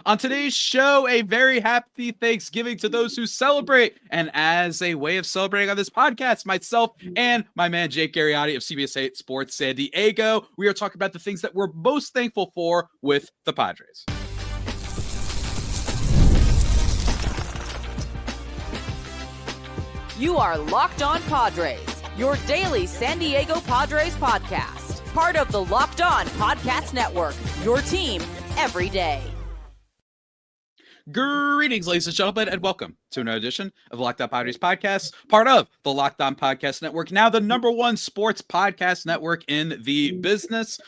On today's show, a very happy Thanksgiving to those who celebrate. And as a way of celebrating on this podcast, myself and my man Jake Garegnani of CBS 8 Sports San Diego, we are talking about the things that we're most thankful for with the Padres. You are Locked On Padres, your daily San Diego Padres podcast. Part of the Locked On Podcast Network, your team every day. Greetings, ladies and gentlemen, and welcome to another edition of the Locked On Padres podcast, part of the Locked On Podcast Network, now the number one sports podcast network in the business.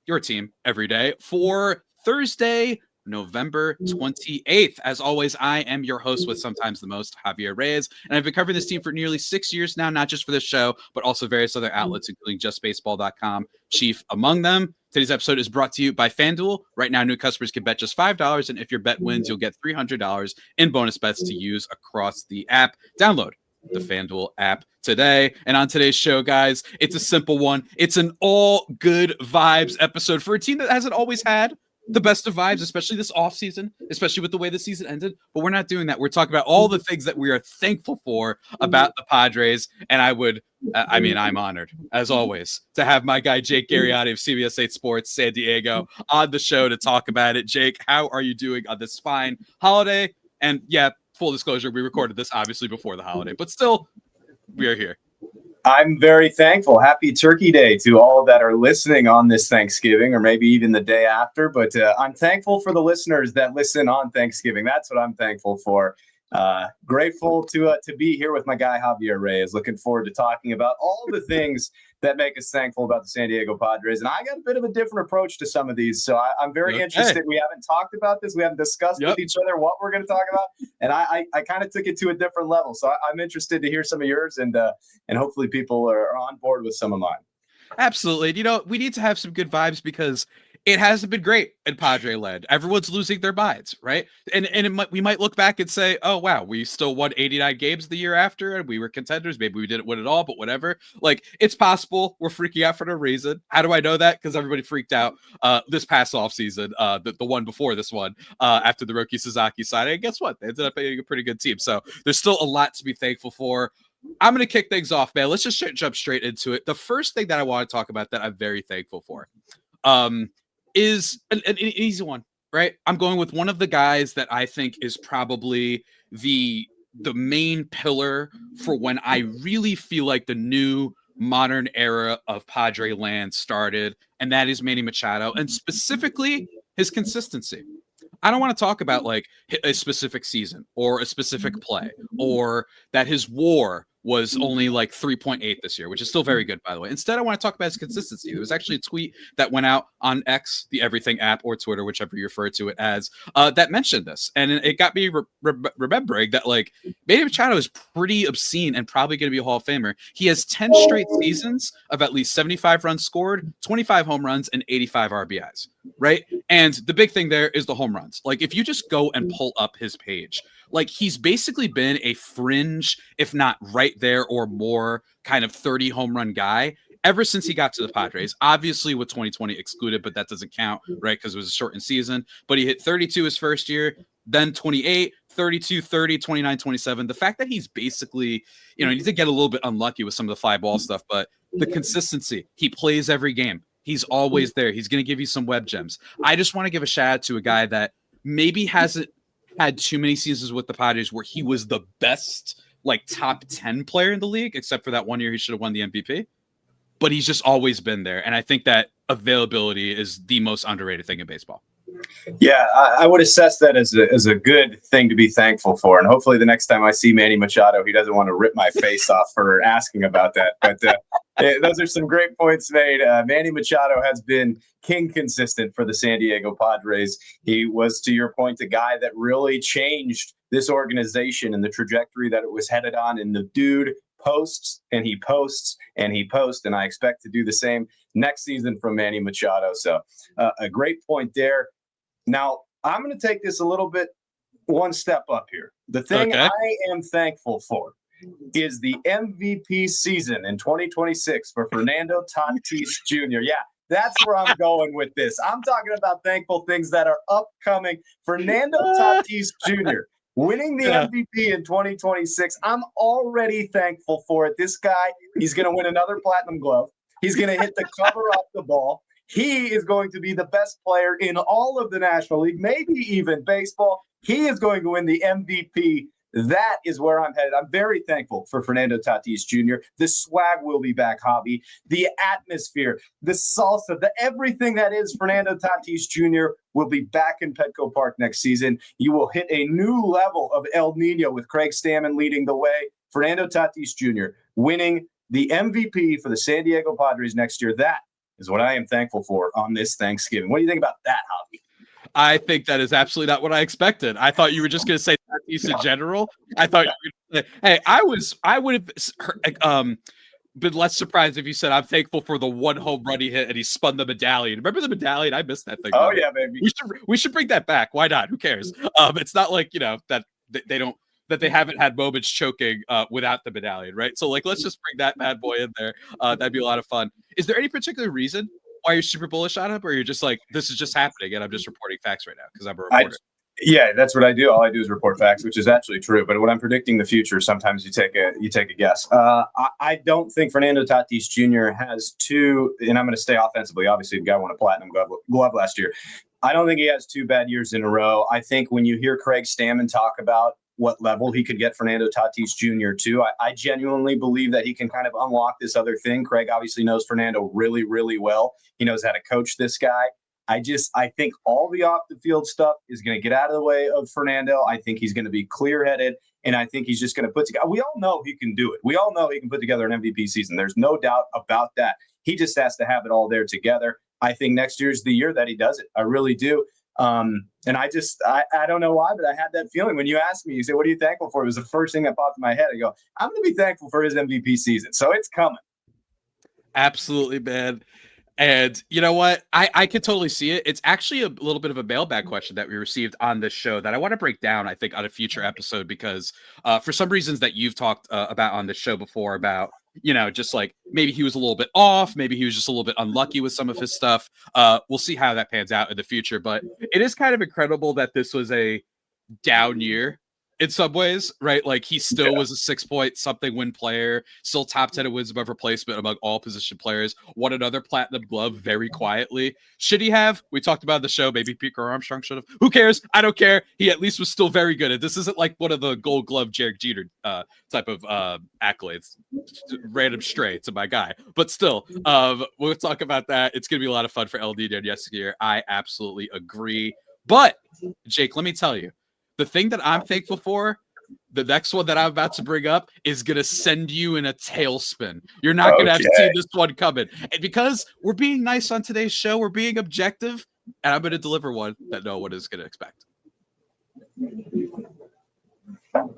Your team every day for Thursday, November 28th. As always, I am your host with sometimes the most, Javier Reyes, and I've been covering this team for nearly 6 years now, not just for this show, but also various other outlets, including justbaseball.com, chief among them. Today's episode is brought to you by FanDuel. Right now, new customers can bet just $5, and if your bet wins, you'll get $300 in bonus bets to use across the app. Download the FanDuel app today. And on today's show, guys, it's a simple one. It's an all good vibes episode for a team that hasn't always had the best of vibes, especially this offseason, especially with the way the season ended. But we're not doing that. We're talking about all the things that we are thankful for about the Padres. And I'm honored, as always, to have my guy Jake Garegnani of CBS 8 Sports San Diego on the show to talk about it. Jake, how are you doing on this fine holiday? And yeah, full disclosure, we recorded this obviously before the holiday, but still, we are here. I'm very thankful. Happy Turkey Day to all that are listening on this Thanksgiving, or maybe even the day after. But I'm thankful for the listeners that listen on Thanksgiving. That's what I'm thankful for. Grateful to be here with my guy Javier Reyes. Looking forward to talking about all the things that make us thankful about the San Diego Padres. And I got a bit of a different approach to some of these. So I'm very interested. We haven't talked about this. We haven't discussed with each other what we're going to talk about. And I kind of took it to a different level. So I'm interested to hear some of yours, and hopefully people are on board with some of mine. Absolutely. You know, we need to have some good vibes because it hasn't been great in Padre land. Everyone's losing their minds, right? And we might look back and say, oh, wow, we still won 89 games the year after and we were contenders. Maybe we didn't win it all, but whatever. Like, it's possible. We're freaking out for no reason. How do I know that? Because everybody freaked out this past offseason, the one before this one, after the Roki Sasaki signing. And guess what? They ended up being a pretty good team. So there's still a lot to be thankful for. I'm going to kick things off, man. Let's just jump straight into it. The first thing that I want to talk about that I'm very thankful for is an easy one, right? I'm going with one of the guys that I think is probably the main pillar for when I really feel like the new modern era of Padre land started, and that is Manny Machado, and specifically his consistency. I don't want to talk about like a specific season or a specific play or that his WAR was only like 3.8 this year, which is still very good, by the way. Instead, I want to talk about his consistency. There was actually a tweet that went out on X, the Everything app, or Twitter, whichever you refer to it as, that mentioned this. And it got me remembering that, like, Manny Machado is pretty obscene and probably going to be a Hall of Famer. He has 10 straight seasons of at least 75 runs scored, 25 home runs, and 85 RBIs, right? And the big thing there is the home runs. Like, if you just go and pull up his page, like, he's basically been a fringe, if not right there or more, kind of 30 home run guy ever since he got to the Padres. Obviously with 2020 excluded, but that doesn't count, right? Because it was a shortened season. But he hit 32 his first year, then 28, 32, 30, 29, 27. The fact that he's basically, you know, he did get a little bit unlucky with some of the fly ball stuff, but the consistency, he plays every game. He's always there. He's going to give you some web gems. I just want to give a shout out to a guy that maybe hasn't had too many seasons with the Padres where he was the best, like, top 10 player in the league, except for that one year he should have won the MVP. But he's just always been there. And I think that availability is the most underrated thing in baseball. Yeah, I would assess that as a good thing to be thankful for. And hopefully the next time I see Manny Machado, he doesn't want to rip my face off for asking about that. But those are some great points made. Manny Machado has been king consistent for the San Diego Padres. He was, to your point, the guy that really changed this organization and the trajectory that it was headed on. And the dude posts and he posts and he posts. And I expect to do the same next season from Manny Machado. So a great point there. Now, I'm going to take this a little bit one step up here. The thing I am thankful for is the MVP season in 2026 for Fernando Tatis Jr. Yeah, That's where I'm going with this. I'm talking about thankful things that are upcoming. Fernando Tatis Jr. winning the MVP in 2026. I'm already thankful for it. This guy, he's going to win another Platinum Glove. He's going to hit the cover off the ball. He is going to be the best player in all of the National League, maybe even baseball. He is going to win the MVP. That is where I'm headed. I'm very thankful for Fernando Tatis Jr. The swag will be back, Javi. The atmosphere, the salsa, the everything that is Fernando Tatis Jr. will be back in Petco Park next season. You will hit a new level of El Nino with Craig Stammen leading the way. Fernando Tatis Jr. winning the MVP for the San Diego Padres next year. That is what I am thankful for on this Thanksgiving. What do you think about that, Javi? I think that is absolutely not what I expected. I thought you were just going to say Tatis in general. I thought you were going to say, hey, I would have been less surprised if you said I'm thankful for the one home run he hit and he spun the medallion. Remember the medallion? I missed that thing. Oh yeah, baby. We should bring that back. Why not? Who cares? It's not like that they don't. That they haven't had moments choking without the medallion, right? So, let's just bring that bad boy in there. That'd be a lot of fun. Is there any particular reason why you're super bullish on him, or you're just like, this is just happening, and I'm just reporting facts right now because I'm a reporter? Yeah, that's what I do. All I do is report facts, which is actually true. But when I'm predicting the future, sometimes you take a guess. I don't think Fernando Tatis Jr. has two, and I'm going to stay offensively. Obviously, the guy won a Platinum Glove last year. I don't think he has two bad years in a row. I think when you hear Craig Stammen talk about what level he could get Fernando Tatis Jr. to, I genuinely believe that he can kind of unlock this other thing. Craig obviously knows Fernando really, really well. He knows how to coach this guy. I think all the off the field stuff is going to get out of the way of Fernando. I think he's going to be clear headed, and I think he's just going to put together. We all know he can do it. We all know he can put together an MVP season. There's no doubt about that. He just has to have it all there together. I think next year's the year that he does it. I really do. And I don't know why, but I had that feeling when you asked me, you said, what are you thankful for? It was the first thing that popped in my head. I go, I'm going to be thankful for his MVP season. So it's coming. Absolutely, man. And you know what? I could totally see it. It's actually a little bit of a mailbag question that we received on this show that I want to break down, I think, on a future episode, because for some reasons that you've talked about on this show before about, just like maybe he was a little bit off, maybe he was just a little bit unlucky with some of his stuff. We'll see how that pans out in the future. But it is kind of incredible that this was a down year in some ways, right? Like he still was a 6-point-something win player, still top 10 in wins above replacement among all position players, won another Platinum Glove very quietly. Should he have? We talked about the show. Maybe Pete Armstrong should have. Who cares? I don't care. He at least was still very good. And this isn't like one of the Gold Glove Jared Jeter type of accolades. Random stray to my guy. But still, we'll talk about that. It's going to be a lot of fun for El Nino next year. I absolutely agree. But, Jake, let me tell you, the thing that I'm thankful for, the next one that I'm about to bring up, is going to send you in a tailspin. You're not going to have to see this one coming. And because we're being nice on today's show, we're being objective, and I'm going to deliver one that no one is going to expect. But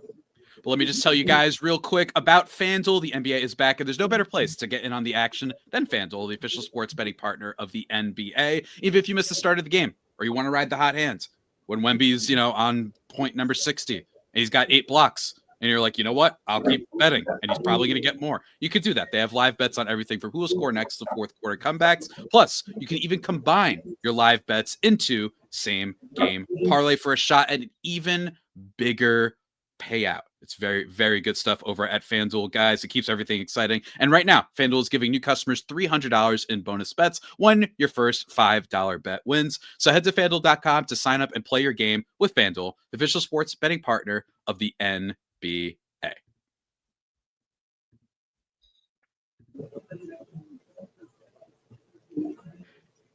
let me just tell you guys real quick about FanDuel. The NBA is back, and there's no better place to get in on the action than FanDuel, the official sports betting partner of the NBA. Even if you missed the start of the game or you want to ride the hot hands, when Wemby's, on point number 60 and he's got 8 blocks and you're like, you know what? I'll keep betting and he's probably going to get more. You could do that. They have live bets on everything from who will score next to fourth quarter comebacks. Plus, you can even combine your live bets into same game parlay for a shot at an even bigger payout. It's very, very good stuff over at FanDuel, guys. It keeps everything exciting. And right now, FanDuel is giving new customers $300 in bonus bets when your first $5 bet wins. So head to FanDuel.com to sign up and play your game with FanDuel, the official sports betting partner of the NBA.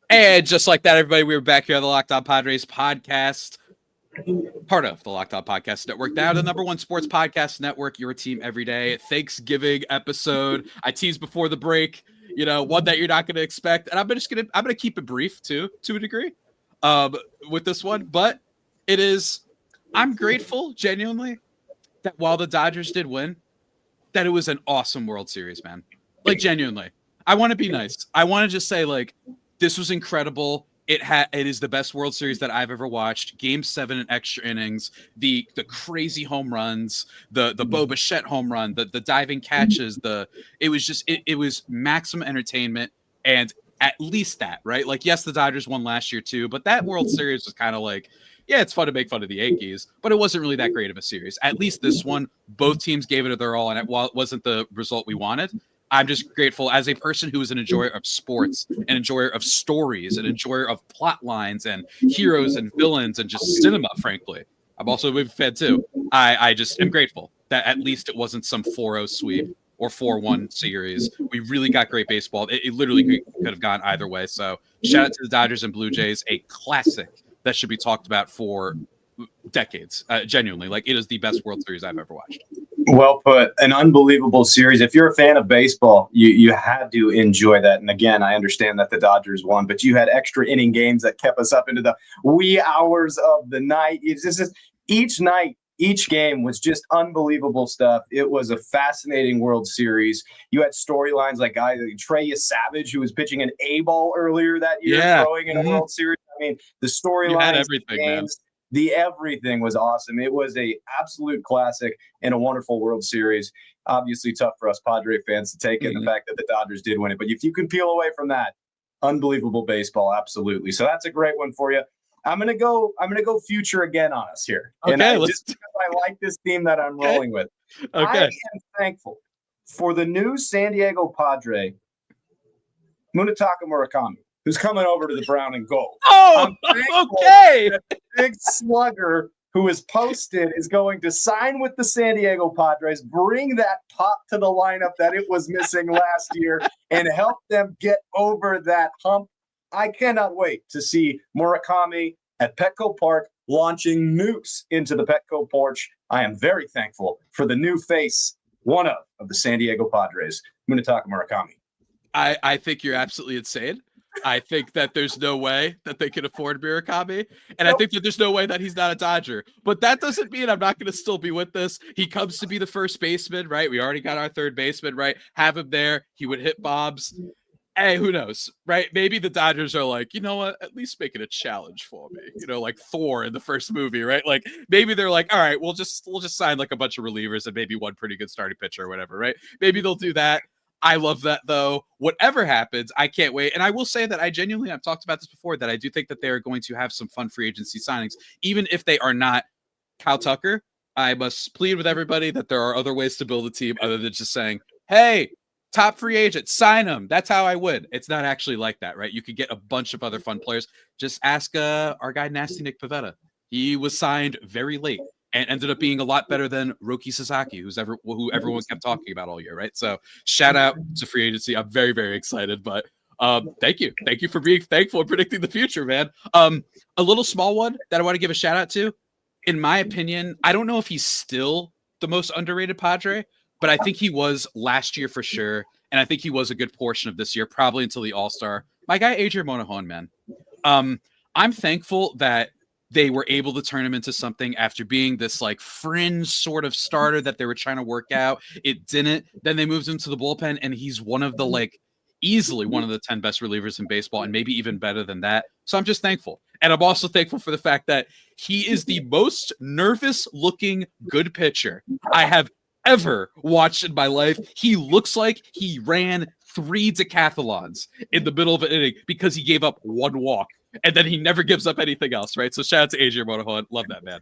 And just like that, everybody, we were back here on the Locked On Padres podcast. Part of the Locked On Podcast Network. Now the #1 sports podcast network, your team every day. Thanksgiving episode. I teased before the break, one that you're not going to expect. And I'm going to keep it brief too, to a degree, with this one. But I'm grateful, genuinely, that while the Dodgers did win, that it was an awesome World Series, man. Like, genuinely. I want to be nice. I want to just say, this was incredible. It is the best World Series that I've ever watched. Game 7 and extra innings, the crazy home runs, the Bo Bichette home run, the diving catches, it was maximum entertainment. And at least that, right? Like, yes, the Dodgers won last year too, but that World Series was kind of like, yeah, it's fun to make fun of the Yankees, but it wasn't really that great of a series. At least this one, both teams gave it their all, and while it wasn't the result we wanted, I'm just grateful as a person who is an enjoyer of sports, an enjoyer of stories, an enjoyer of plot lines and heroes and villains and just cinema, frankly. I'm also a movie fan too. I just am grateful that at least it wasn't some 4-0 sweep or 4-1 series. We really got great baseball. It literally could have gone either way. So shout out to the Dodgers and Blue Jays, a classic that should be talked about for decades. Genuinely, like, it is the best World Series I've ever watched. Well put. An unbelievable series. If you're a fan of baseball, you had to enjoy that. And again, I understand that the Dodgers won, but you had extra inning games that kept us up into the wee hours of the night. It's just each night, each game was just unbelievable stuff. It was a fascinating World Series. You had storylines like Reyes Savage, who was pitching an A-ball earlier that year, throwing in a World Series. I mean, the storylines, everything, games, man. Everything was awesome. It was a absolute classic and a wonderful World Series. Obviously tough for us Padre fans to take in the fact that the Dodgers did win it. But if you can peel away from that, unbelievable baseball, absolutely. So that's a great one for you. I'm gonna go future again on us here. Okay, and just because I like this team that I'm rolling with. I am thankful for the new San Diego Padre, Munetaka Murakami, who's coming over to the brown and gold. Oh, okay. The big slugger who is posted is going to sign with the San Diego Padres, bring that pop to the lineup that it was missing last year, and help them get over that hump. I cannot wait to see Murakami at Petco Park launching nukes into the Petco porch. I am very thankful for the new face, one of the San Diego Padres, Munetaka Murakami. I think you're absolutely insane. I think that there's no way that they can afford Murakami, and I think that there's no way that he's not a Dodger. But that doesn't mean I'm not going to still be with this. He comes to be the first baseman, right? We already got our third baseman, right? Have him there. He would hit bombs. Hey, who knows, right? Maybe the Dodgers are like, you know what? At least make it a challenge for me. You know, like Thor in the first movie, right? Like, maybe they're like, all right, we'll just sign like a bunch of relievers and maybe one pretty good starting pitcher or whatever, right? Maybe they'll do that. I love that, though. Whatever happens, I can't wait. And I will say that I've talked about this before, that I do think that they are going to have some fun free agency signings, even if they are not Kyle Tucker. I must plead with everybody that there are other ways to build a team other than just saying, hey, top free agent, sign him. That's how I win. It's not actually like that, right? You could get a bunch of other fun players. Just ask our guy, Nasty Nick Pivetta. He was signed very late and ended up being a lot better than Roki Sasaki, who everyone kept talking about all year, right? So shout out to free agency. I'm very, very excited, but thank you. Thank you for being thankful and predicting the future, man. A little small one that I want to give a shout out to. In my opinion, I don't know if he's still the most underrated Padre, but I think he was last year for sure. And I think he was a good portion of this year, probably until the All-Star. My guy, Adrian Monahan, man. I'm thankful that they were able to turn him into something after being this like fringe sort of starter that they were trying to work out. It didn't. Then they moved him to the bullpen, and he's one of the easily one of the 10 best relievers in baseball, and maybe even better than that. So I'm just thankful. And I'm also thankful for the fact that he is the most nervous looking good pitcher I have ever watched in my life. He looks like he ran 3 decathlons in the middle of an inning because he gave up 1 walk, and then he never gives up anything else, right? So shout out to Adrian Monahan. Love that, man.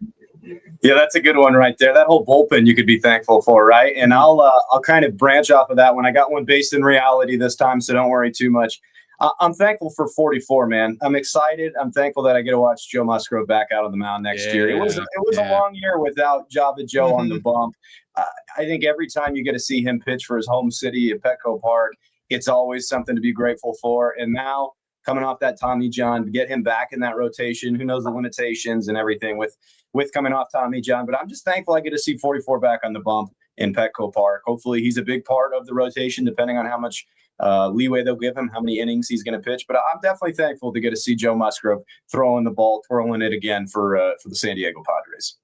Yeah, that's a good one right there. That whole bullpen you could be thankful for, right? And I'll kind of branch off of that one. I got one based in reality this time, so don't worry too much. I'm thankful for 44, man. I'm excited. I'm thankful that I get to watch Joe Musgrove back out on the mound next year. It was a long year without Java Joe on the bump. I think every time you get to see him pitch for his home city at Petco Park, it's always something to be grateful for. And now, coming off that Tommy John, to get him back in that rotation, who knows the limitations and everything with coming off Tommy John. But I'm just thankful I get to see 44 back on the bump in Petco Park. Hopefully he's a big part of the rotation, depending on how much leeway they'll give him, how many innings he's going to pitch. But I'm definitely thankful to get to see Joe Musgrove throwing the ball, twirling it again for the San Diego Padres.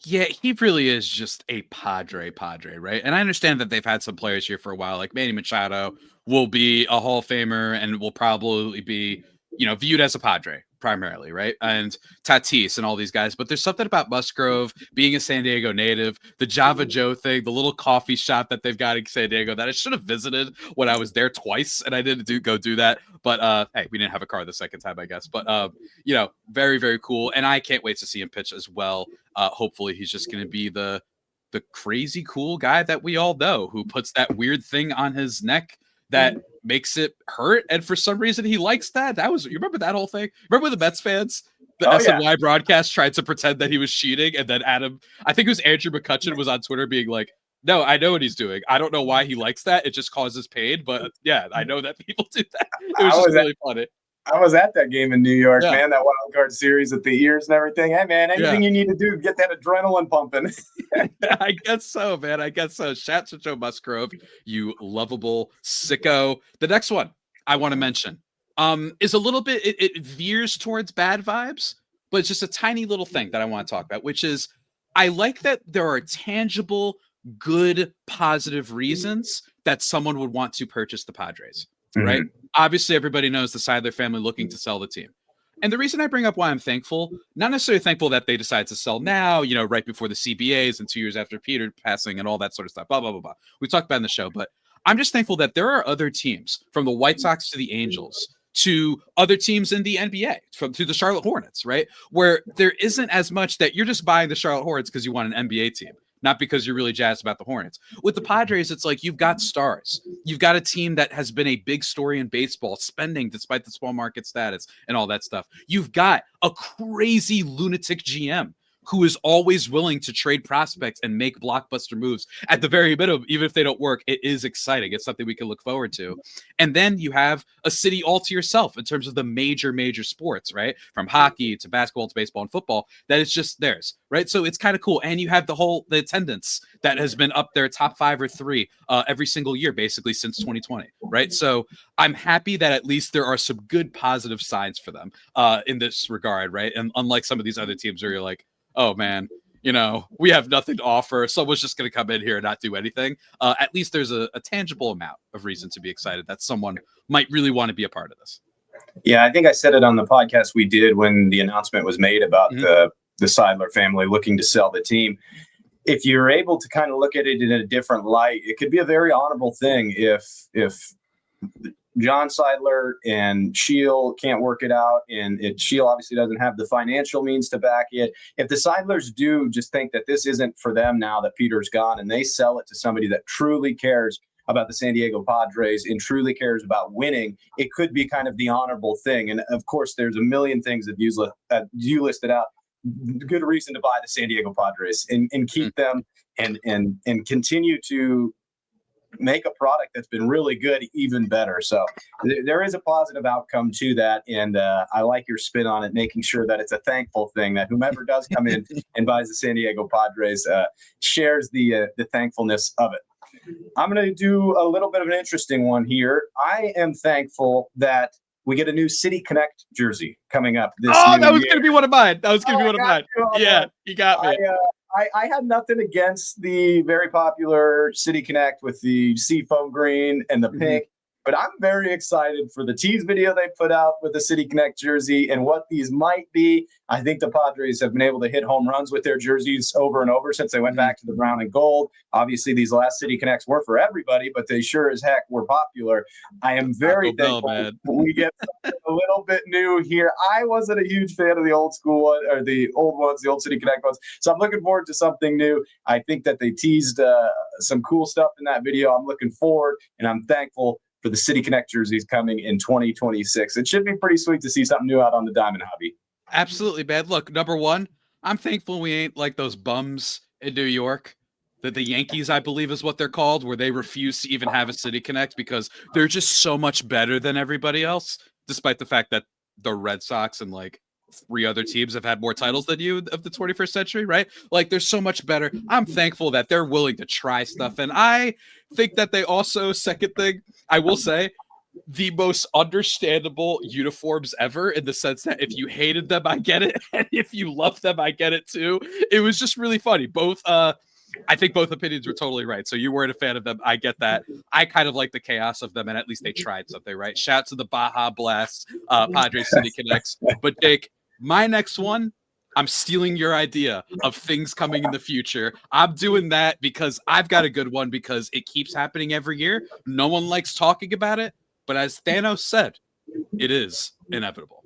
Yeah, he really is just a Padre, right? And I understand that they've had some players here for a while, like Manny Machado will be a Hall of Famer and will probably be viewed as a Padre primarily, right? And Tatis and all these guys. But there's something about Musgrove being a San Diego native, the Java Joe thing, the little coffee shop that they've got in San Diego that I should have visited when I was there twice, and I didn't go do that. But hey, we didn't have a car the second time, I guess. But very, very cool. And I can't wait to see him pitch as well. Hopefully he's just going to be the crazy cool guy that we all know, who puts that weird thing on his neck that makes it hurt, and for some reason he likes that. You remember that whole thing? Remember the Mets fans? The SNY broadcast tried to pretend that he was cheating, and then I think it was Andrew McCutcheon, was on Twitter being like, "No, I know what he's doing. I don't know why he likes that. It just causes pain, but yeah, I know that people do that." It was just really funny. I was at that game in New York, man, that wild card series with the ears and everything. Hey, man, anything you need to do to get that adrenaline pumping. I guess so, man. I guess so. Shouts to Joe Musgrove, you lovable sicko. The next one I want to mention is a little bit, it veers towards bad vibes, but it's just a tiny little thing that I want to talk about, which is I like that there are tangible, good, positive reasons that someone would want to purchase the Padres, right? Obviously, everybody knows the Seidler family looking to sell the team. And the reason I bring up why I'm thankful, not necessarily thankful that they decide to sell now, right before the CBAs and 2 years after Peter passing and all that sort of stuff, blah, blah, blah, blah. We talked about in the show, but I'm just thankful that there are other teams, from the White Sox to the Angels to other teams in the NBA, to the Charlotte Hornets, right? Where there isn't as much that you're just buying the Charlotte Hornets because you want an NBA team, not because you're really jazzed about the Hornets. With the Padres, it's like you've got stars. You've got a team that has been a big story in baseball, spending despite the small market status and all that stuff. You've got a crazy lunatic GM who is always willing to trade prospects and make blockbuster moves. At the very minimum, even if they don't work, it is exciting. It's something we can look forward to. And then you have a city all to yourself in terms of the major sports, right? From hockey to basketball to baseball and football, that is just theirs, right? So it's kind of cool. And you have the attendance that has been up there, top 5 or 3 every single year, basically since 2020, right? So I'm happy that at least there are some good positive signs for them in this regard, right? And unlike some of these other teams where you're like, oh man, we have nothing to offer. Someone's just going to come in here and not do anything. At least there's a tangible amount of reason to be excited that someone might really want to be a part of this. Yeah, I think I said it on the podcast we did when the announcement was made about the Seidler family looking to sell the team. If you're able to kind of look at it in a different light, it could be a very honorable thing if John Seidler and Scheel can't work it out, and Scheel obviously doesn't have the financial means to back it. If the Seidlers do just think that this isn't for them now that Peter's gone, and they sell it to somebody that truly cares about the San Diego Padres and truly cares about winning, it could be kind of the honorable thing. And of course, there's a million things that you listed out. Good reason to buy the San Diego Padres and keep them and continue to make a product that's been really good even better. So there is a positive outcome to that, and I like your spin on it, making sure that it's a thankful thing, that whomever does come in and buys the San Diego Padres shares the thankfulness of it. I'm going to do a little bit of an interesting one here. I am thankful that we get a new City Connect jersey coming up this year. That was going to be one of mine. Yeah, you got me. I had nothing against the very popular City Connect with the seafoam green and the pink, but I'm very excited for the tease video they put out with the City Connect jersey and what these might be. I think the Padres have been able to hit home runs with their jerseys over and over since they went back to the brown and gold. Obviously, these last City Connects weren't for everybody, but they sure as heck were popular. I am very thankful we get a little bit new here. I wasn't a huge fan of the old school one, or the old ones, the old City Connect ones. So I'm looking forward to something new. I think that they teased some cool stuff in that video. I'm looking forward, and I'm thankful for the City Connect jerseys coming in 2026. It should be pretty sweet to see something new out on the diamond hobby. Absolutely, man. Look, number one, I'm thankful we ain't like those bums in New York. The Yankees, I believe, is what they're called, where they refuse to even have a City Connect because they're just so much better than everybody else, despite the fact that the Red Sox and like 3 other teams have had more titles than you of the 21st century, right? Like, they're so much better. I'm thankful that they're willing to try stuff. And I think that they also, second thing, I will say, the most understandable uniforms ever, in the sense that if you hated them, I get it. And if you love them, I get it too. It was just really funny. Both I think both opinions were totally right. So you weren't a fan of them. I get that. I kind of like the chaos of them, and at least they tried something, right? Shout to the Baja Blast, Padres City Connects. But Jake, my next one, I'm stealing your idea of things coming in the future. I'm doing that because I've got a good one because it keeps happening every year. No one likes talking about it, but as Thanos said, it is inevitable.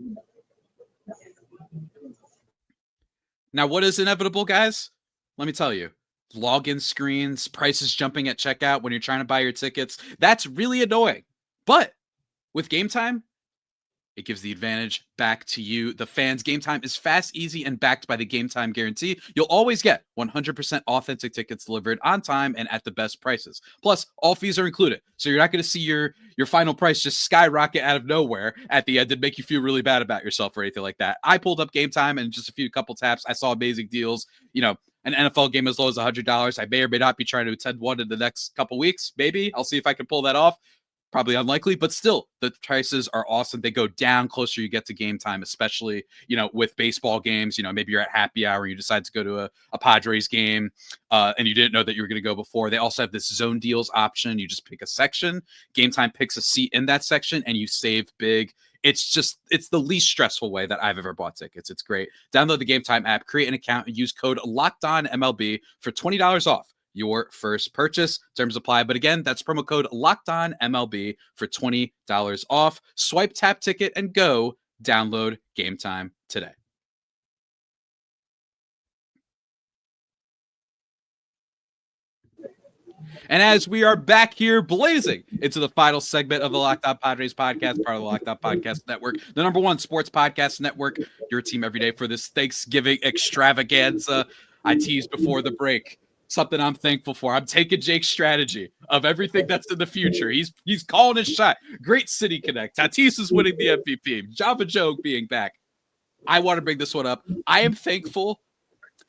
Now, what is inevitable, guys? Let me tell you. Login screens, prices jumping at checkout when you're trying to buy your tickets. That's really annoying. But with Gametime, it gives the advantage back to you, the fans. Gametime is fast, easy, and backed by the Gametime guarantee. You'll always get 100% authentic tickets delivered on time and at the best prices. Plus, all fees are included, so you're not going to see your final price just skyrocket out of nowhere at the end and make you feel really bad about yourself or anything like that. I pulled up Gametime and just a couple taps. I saw amazing deals. You know, an NFL game as low as $100. I may or may not be trying to attend one in the next couple weeks. Maybe I'll see if I can pull that off. Probably unlikely, but still, the prices are awesome. They go down closer you get to game time, especially, you know, with baseball games. You know, maybe you're at happy hour, you decide to go to a Padres game, and you didn't know that you were going to go before. They also have this zone deals option. You just pick a section. Gametime picks a seat in that section, and you save big. It's the least stressful way that I've ever bought tickets. It's great. Download the Gametime app, create an account, and use code LOCKEDONMLB for $20 off your first purchase. Terms apply. But again, that's promo code LOCKEDONMLB for $20 off. Swipe, tap ticket, and go. Download Gametime today. And as we are back here blazing into the final segment of the Locked On Padres podcast, part of the Locked On Podcast Network, the #1 sports podcast network, your team every day for this Thanksgiving extravaganza. I teased before the break. Something I'm thankful for. I'm taking Jake's strategy of everything that's in the future. He's calling his shot. Great City Connect. Tatis is winning the MVP. Java Joe being back. I want to bring this one up. I am thankful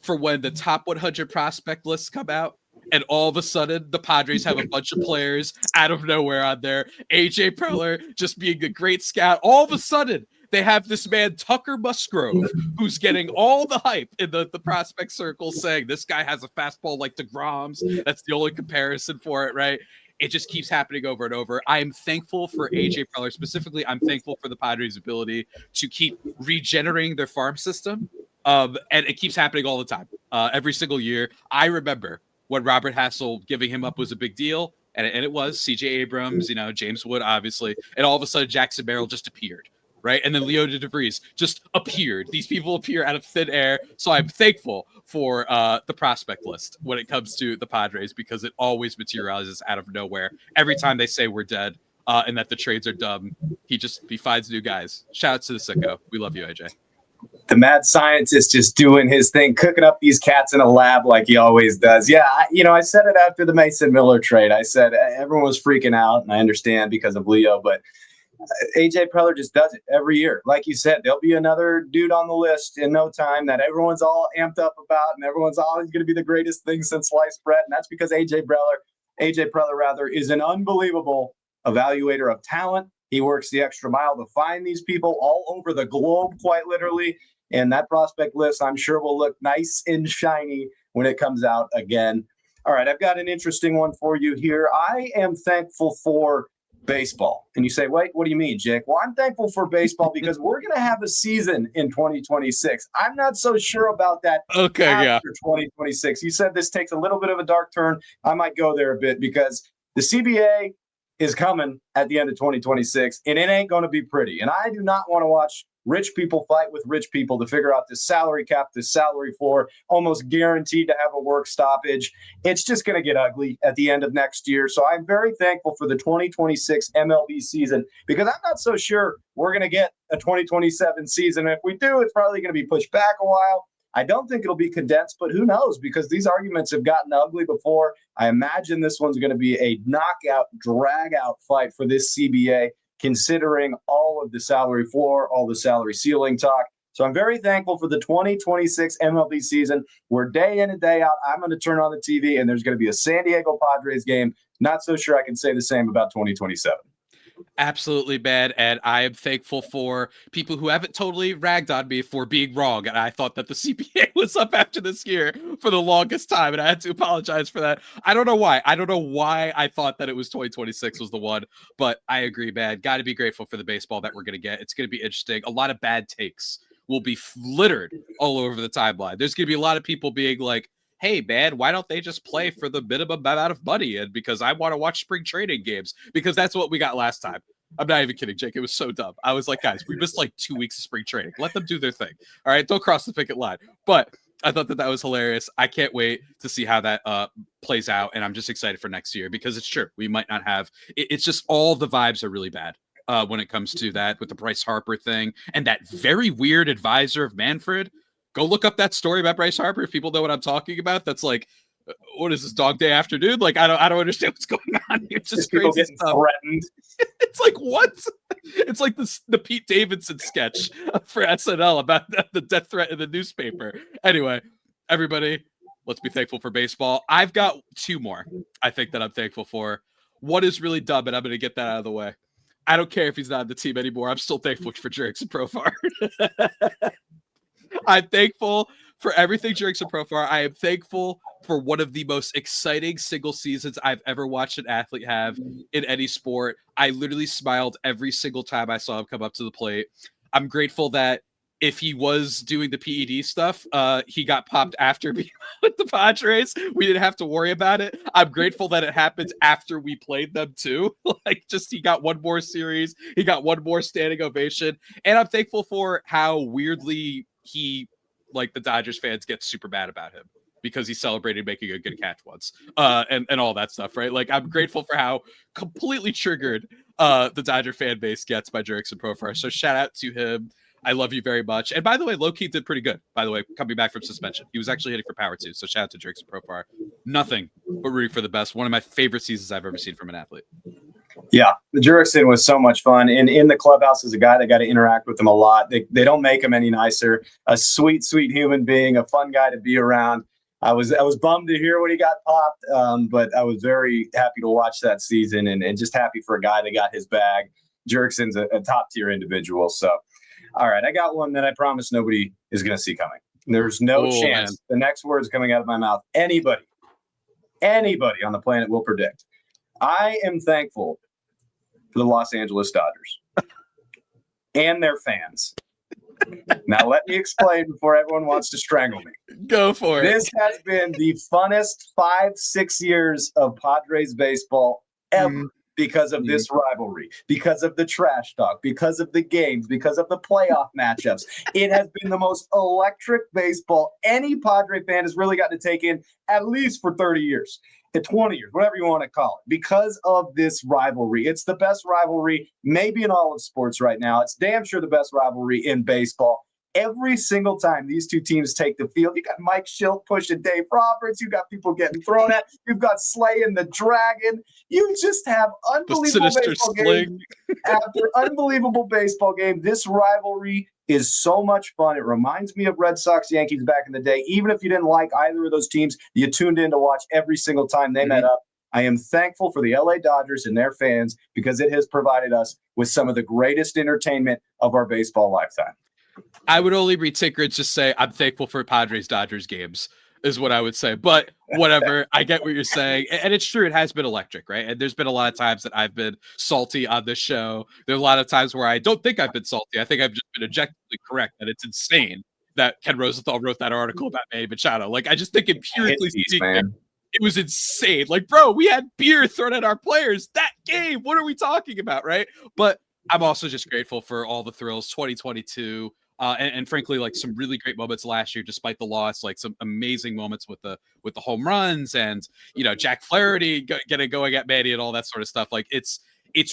for when the top 100 prospect lists come out and all of a sudden the Padres have a bunch of players out of nowhere on there. AJ Preller just being a great scout. All of a sudden, they have this man, Tucker Musgrove, who's getting all the hype in the prospect circle, saying this guy has a fastball like DeGrom's. That's the only comparison for it, right? It just keeps happening over and over. I am thankful for AJ Preller. Specifically, I'm thankful for the Padres' ability to keep regenerating their farm system. And it keeps happening all the time, every single year. I remember when Robert Hassel giving him up was a big deal, and it was. CJ Abrams, you know, James Wood, obviously. And all of a sudden, Jackson Merrill just appeared. Right. And then Leody DeVries just appeared. These people appear out of thin air. So I'm thankful for the prospect list when it comes to the Padres, because it always materializes out of nowhere. Every time they say we're dead and that the trades are dumb, he finds new guys. Shout out to the sicko. We love you, AJ. The mad scientist just doing his thing, cooking up these cats in a lab like he always does. Yeah, I said it after the Mason Miller trade. I said everyone was freaking out, and I understand because of Leo, but AJ Preller just does it every year. Like you said, there'll be another dude on the list in no time that everyone's all amped up about, and everyone's always going to be the greatest thing since sliced bread. And that's because AJ Preller is an unbelievable evaluator of talent. He works the extra mile to find these people all over the globe, quite literally. And that prospect list, I'm sure, will look nice and shiny when it comes out again. All right, I've got an interesting one for you here. I am thankful for baseball. And you say, wait, what do you mean, Jake? Well, I'm thankful for baseball because we're going to have a season in 2026. I'm not so sure about that after 2026. You said this takes a little bit of a dark turn. I might go there a bit because the CBA is coming at the end of 2026, and it ain't going to be pretty. And I do not want to watch rich people fight with rich people to figure out the salary cap, the salary floor, almost guaranteed to have a work stoppage. It's just going to get ugly at the end of next year. So I'm very thankful for the 2026 MLB season because I'm not so sure we're going to get a 2027 season. If we do, it's probably going to be pushed back a while. I don't think it'll be condensed, but who knows? Because these arguments have gotten ugly before. I imagine this one's going to be a knockout, drag-out fight for this CBA, considering all of the salary floor, all the salary ceiling talk. So I'm very thankful for the 2026 MLB season, where day in and day out, I'm going to turn on the TV and there's going to be a San Diego Padres game. Not so sure I can say the same about 2027. Absolutely bad, and I am thankful for people who haven't totally ragged on me for being wrong. And I thought that the CPA was up after this year for the longest time, and I had to apologize for that. I don't know why. I don't know why I thought that it was 2026 was the one, but I agree, man. Got to be grateful for the baseball that we're going to get. It's going to be interesting. A lot of bad takes will be littered all over the timeline. There's going to be a lot of people being like, hey, man, why don't they just play for the minimum amount of money? And because I want to watch spring training games, because that's what we got last time. I'm not even kidding, Jake. It was so dumb. I was like, guys, we missed like 2 weeks of spring training. Let them do their thing. All right, don't cross the picket line. But I thought that was hilarious. I can't wait to see how that plays out. And I'm just excited for next year because it's true. We might not have it's just all the vibes are really bad when it comes to that with the Bryce Harper thing and that very weird advisor of Manfred. Go look up that story about Bryce Harper if people know what I'm talking about. That's like, what is this, Dog Day Afternoon? Like, I don't understand what's going on here. It's just crazy stuff. Threatened. It's like, what? It's like the Pete Davidson sketch for SNL about the death threat in the newspaper. Anyway, everybody, let's be thankful for baseball. I've got 2 more I think that I'm thankful for. One is really dumb, and I'm going to get that out of the way. I don't care if he's not on the team anymore. I'm still thankful for Jerickson Profar. I'm thankful for everything Jerickson Profar. I am thankful for one of the most exciting single seasons I've ever watched an athlete have in any sport. I literally smiled every single time I saw him come up to the plate. I'm grateful that if he was doing the PED stuff, he got popped after being with the Padres. We didn't have to worry about it. I'm grateful that it happened after we played them too. Like, just he got one more series, he got one more standing ovation, and I'm thankful for how weirdly he, like, the Dodgers fans get super mad about him because he celebrated making a good catch once, and all that stuff, right? Like, I'm grateful for how completely triggered the Dodger fan base gets by Jerickson Profar. So shout out to him. I love you very much. And by the way, low-key did pretty good, by the way, coming back from suspension. He was actually hitting for power too. So shout out to Jerickson Profar. Nothing but rooting for the best. One of my favorite seasons I've ever seen from an athlete. Yeah, the Jerickson was so much fun. And in the clubhouse is a guy that got to interact with him a lot. They don't make him any nicer. A sweet, sweet human being, a fun guy to be around. I was bummed to hear when he got popped, but I was very happy to watch that season and just happy for a guy that got his bag. Jerickson's a top-tier individual. So, all right, I got one that I promise nobody is going to see coming. There's no chance the next words coming out of my mouth, anybody on the planet will predict. I am thankful for the Los Angeles Dodgers and their fans. Now, let me explain before everyone wants to strangle me. Go for it. This has been the funnest 5-6 years of Padres baseball ever because of this rivalry, because of the trash talk, because of the games, because of the playoff matchups. It has been the most electric baseball any Padre fan has really gotten to take in, at least for 30 years. 20 years, whatever you want to call it, because of this rivalry. It's the best rivalry maybe in all of sports right now. It's damn sure the best rivalry in baseball. Every single time these two teams take the field, you got Mike Schilt pushing Dave Roberts. You got people getting thrown at. You've got Slay and the Dragon. You just have unbelievable baseball games after unbelievable baseball game. This rivalry is so much fun. It reminds me of Red Sox Yankees back in the day. Even if you didn't like either of those teams, you tuned in to watch every single time they met up. I am thankful for the LA Dodgers and their fans because it has provided us with some of the greatest entertainment of our baseball lifetime. I would only retinker and just say I'm thankful for Padres-Dodgers games is what I would say. But whatever, I get what you're saying. And it's true, it has been electric, right? And there's been a lot of times that I've been salty on this show. There's a lot of times where I don't think I've been salty. I think I've just been objectively correct that it's insane that Ken Rosenthal wrote that article about Manny Machado. Like, I just think empirically speaking, it was insane. Like, bro, we had beer thrown at our players that game. What are we talking about, right? But I'm also just grateful for all the thrills, 2022. And frankly, like some really great moments last year, despite the loss, like some amazing moments with the home runs and, you know, Jack Flaherty getting going at Manny and all that sort of stuff. Like it's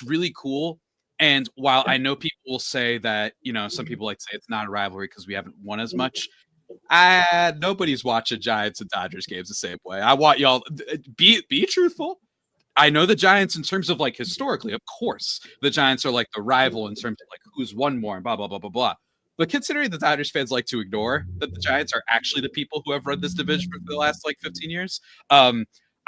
really cool. And while I know people will say that, you know, some people like to say it's not a rivalry because we haven't won as much. Nobody's watching Giants and Dodgers games the same way. I want y'all be truthful. I know the Giants in terms of like historically, of course, the Giants are like the rival in terms of like who's won more and blah, blah, blah, blah, blah. But considering the Dodgers fans like to ignore that the Giants are actually the people who have run this division for the last like 15 years, I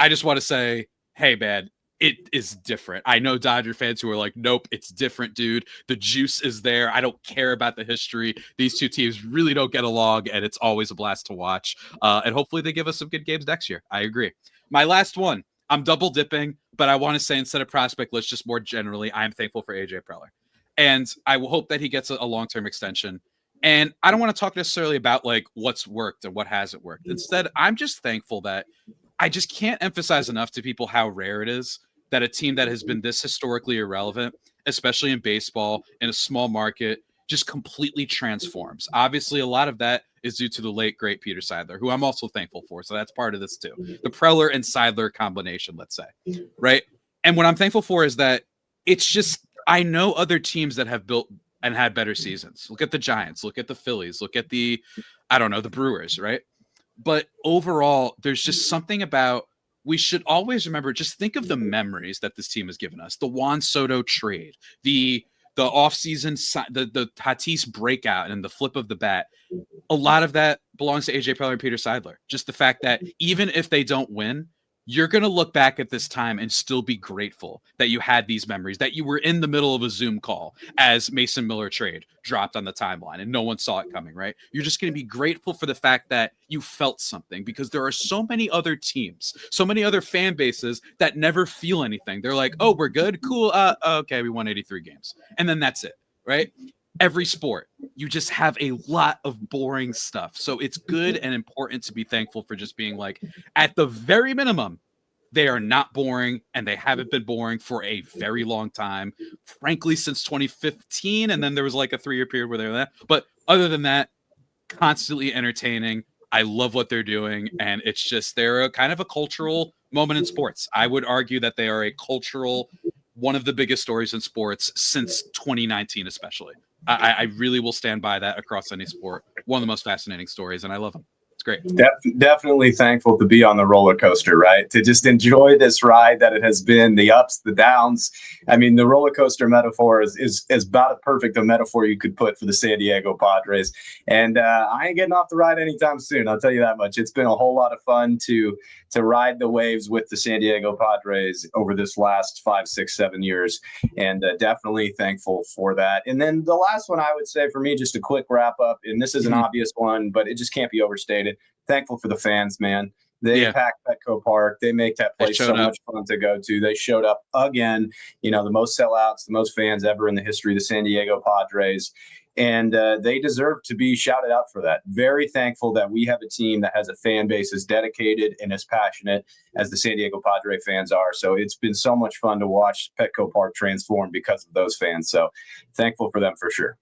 just want to say, hey, man, it is different. I know Dodger fans who are like, nope, it's different, dude. The juice is there. I don't care about the history. These two teams really don't get along, and it's always a blast to watch. And hopefully they give us some good games next year. I agree. My last one, I'm double dipping, but I want to say instead of prospect list, just more generally, I'm thankful for AJ Preller. And I will hope that he gets a long-term extension. And I don't want to talk necessarily about like what's worked and what hasn't worked. Instead, I'm just thankful that I just can't emphasize enough to people how rare it is that a team that has been this historically irrelevant, especially in baseball, in a small market, just completely transforms. Obviously, a lot of that is due to the late, great Peter Seidler, who I'm also thankful for. So that's part of this too. The Preller and Seidler combination, let's say, right? And what I'm thankful for is that it's just, I know other teams that have built and had better seasons. Look at the Giants, look at the Phillies, look at the Brewers, right? But overall, there's just something about, we should always remember, just think of the memories that this team has given us. The Juan Soto trade, the offseason, the Tatis breakout and the flip of the bat. A lot of that belongs to AJ Preller and Peter Seidler. Just the fact that even if they don't win, you're going to look back at this time and still be grateful that you had these memories, that you were in the middle of a Zoom call as Mason Miller trade dropped on the timeline and no one saw it coming, right? You're just going to be grateful for the fact that you felt something, because there are so many other teams, so many other fan bases that never feel anything. They're like, oh, we're good. Cool. Okay. We won 83 games. And then that's it, right? Every sport, you just have a lot of boring stuff. So it's good and important to be thankful for just being like, at the very minimum, they are not boring, and they haven't been boring for a very long time, frankly, since 2015. And then there was like a 3-year period where they were that. But other than that, constantly entertaining. I love what they're doing. And it's just, they're a kind of a cultural moment in sports. I would argue that they are a cultural, one of the biggest stories in sports since 2019, especially. I really will stand by that across any sport. One of the most fascinating stories, and I love them. It's great. Definitely thankful to be on the roller coaster, right? To just enjoy this ride that it has been, the ups, the downs. I mean, the roller coaster metaphor is about a perfect a metaphor you could put for the San Diego Padres. And I ain't getting off the ride anytime soon. I'll tell you that much. It's been a whole lot of fun to ride the waves with the San Diego Padres over this last 5, 6, 7 years. And definitely thankful for that. And then the last one I would say for me, just a quick wrap up, and this is an obvious one, but it just can't be overstated. Thankful for the fans, man. They pack Petco Park. They make that place so much fun to go to. They showed up again, the most sellouts, the most fans ever in the history of the San Diego Padres. And they deserve to be shouted out for that. Very thankful that we have a team that has a fan base as dedicated and as passionate as the San Diego Padre fans are. So it's been so much fun to watch Petco Park transform because of those fans. So thankful for them for sure.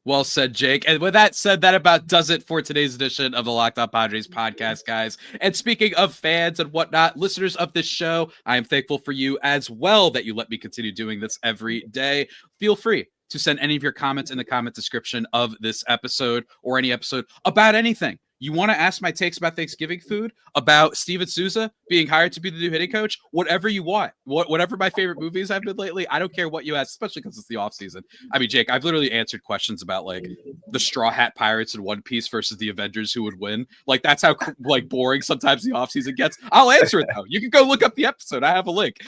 Well said, Jake. And with that said, that about does it for today's edition of the Locked On Padres podcast, guys. And speaking of fans and whatnot, listeners of this show, I am thankful for you as well that you let me continue doing this every day. Feel free to send any of your comments in the comment description of this episode or any episode about anything. You want to ask my takes about Thanksgiving food, about Steven Souza being hired to be the new hitting coach, whatever you want, whatever my favorite movies have been lately. I don't care what you ask, especially because it's the off season. I mean, Jake, I've literally answered questions about like the Straw Hat Pirates in One Piece versus the Avengers who would win. Like that's how like boring sometimes the off season gets. I'll answer it though. You can go look up the episode. I have a link.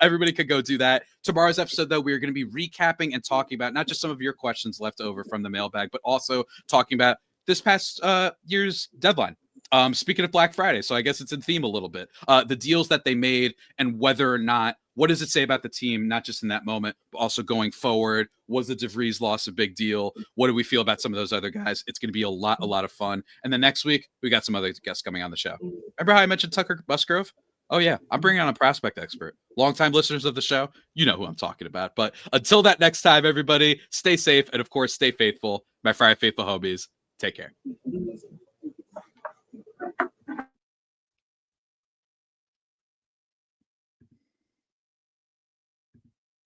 Everybody can go do that. Tomorrow's episode, though, we are going to be recapping and talking about not just some of your questions left over from the mailbag, but also talking about this past year's deadline. Speaking of Black Friday, so I guess it's in theme a little bit. The deals that they made and whether or not, what does it say about the team, not just in that moment, but also going forward? Was the DeVries loss a big deal? What do we feel about some of those other guys? It's going to be a lot of fun. And then next week, we got some other guests coming on the show. Remember how I mentioned Tucker Musgrove? Oh, yeah. I'm bringing on a prospect expert. Longtime listeners of the show, you know who I'm talking about. But until that next time, everybody, stay safe and, of course, stay faithful. My Friday Faithful homies. Take care.